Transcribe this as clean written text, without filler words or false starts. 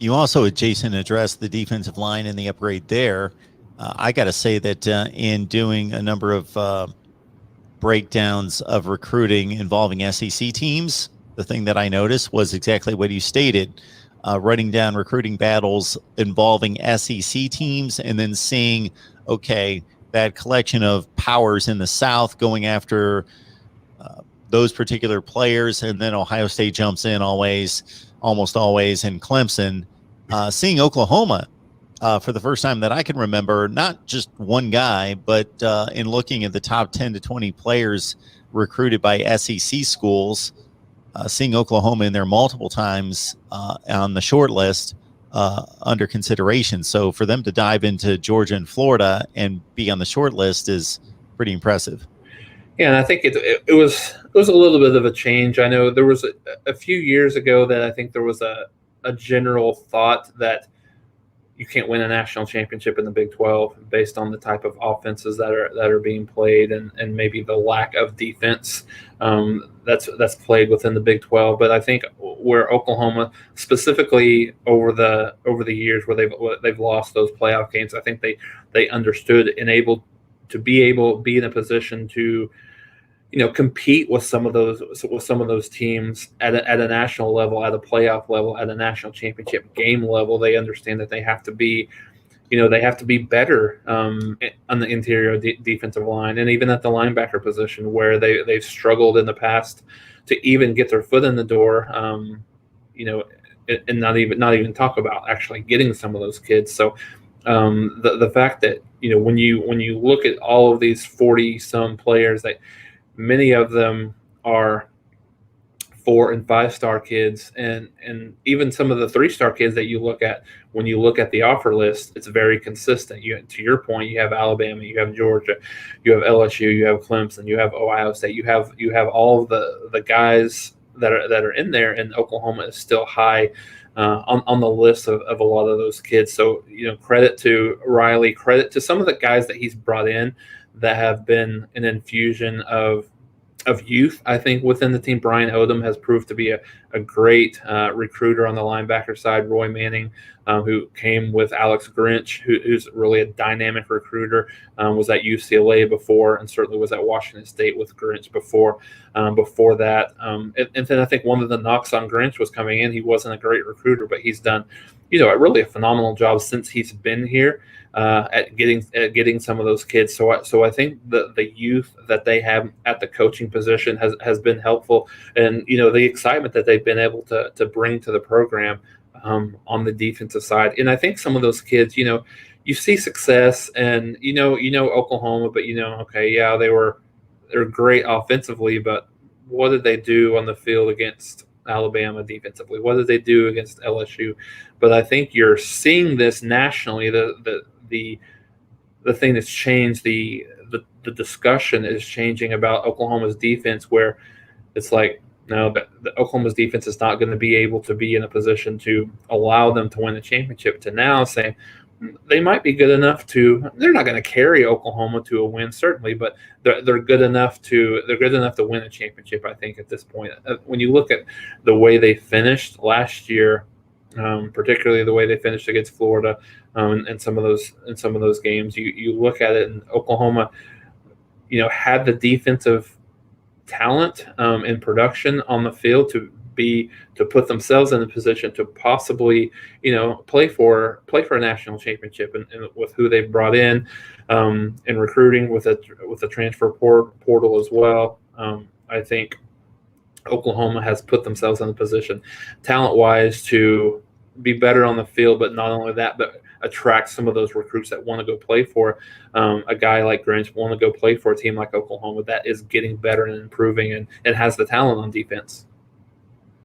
You also, Jason, addressed the defensive line and the upgrade there. I got to say that in doing a number of breakdowns of recruiting involving SEC teams, the thing that I noticed was exactly what you stated, running down recruiting battles involving SEC teams and then seeing, okay, that collection of powers in the South going after those particular players, and then Ohio State jumps in almost always, and Clemson. Seeing Oklahoma for the first time that I can remember, not just one guy, but in looking at the top 10 to 20 players recruited by SEC schools, seeing Oklahoma in there multiple times on the short list under consideration. So for them to dive into Georgia and Florida and be on the short list is pretty impressive. Yeah, and I think it was a little bit of a change. I know there was a few years ago that I think there was a general thought that you can't win a national championship in the Big 12 based on the type of offenses that are being played and maybe the lack of defense that's played within the Big 12. But I think where Oklahoma specifically over the years where they've lost those playoff games, I think they understood and able to be in a position to compete with some of those teams at a national level, at a playoff level, at a national championship game level. They understand that they have to be, better on the interior defensive line, and even at the linebacker position where they've struggled in the past to even get their foot in the door. And not even talk about actually getting some of those kids. So the fact that when you look at all of these 40-some players that many of them are 4- and 5-star kids, and even some of the 3-star kids that you look at when you look at the offer list, it's very consistent. To your point, you have Alabama, you have Georgia, you have LSU, you have Clemson, you have Ohio State, you have all of the guys that are in there, and Oklahoma is still high on the list of a lot of those kids. So credit to Riley, credit to some of the guys that he's brought in that have been an infusion of youth, I think, within the team. Brian Odom has proved to be a great recruiter on the linebacker side. Roy Manning, who came with Alex Grinch, who's really a dynamic recruiter, was at UCLA before, and certainly was at Washington State with Grinch before that. And then I think one of the knocks on Grinch was coming in. He wasn't a great recruiter, but he's done, really a phenomenal job since he's been here at getting some of those kids. So I think the youth that they have at the coaching position has been helpful, and the excitement that they've been able to bring to the program on the defensive side. And I think some of those kids, you see success, and Oklahoma, but okay, yeah, they're great offensively, but what did they do on the field against Alabama defensively? What did they do against LSU? But I think you're seeing this nationally. The thing that's changed, the discussion is changing about Oklahoma's defense, where it's like, no, the Oklahoma's defense is not going to be able to be in a position to allow them to win a championship, to now saying they might be good enough to. They're not going to carry Oklahoma to a win, certainly, but they're good enough to win a championship. I think at this point, when you look at the way they finished last year, particularly the way they finished against Florida, and some of those games, you look at it, and Oklahoma, had the defensive talent and production on the field to put themselves in a position to possibly play for a national championship, and with who they've brought in recruiting with a transfer portal as well. I think Oklahoma has put themselves in a position talent-wise to be better on the field, but not only that, but attract some of those recruits that want to go play for a guy like Grinch, want to go play for a team like Oklahoma that is getting better and improving and has the talent on defense.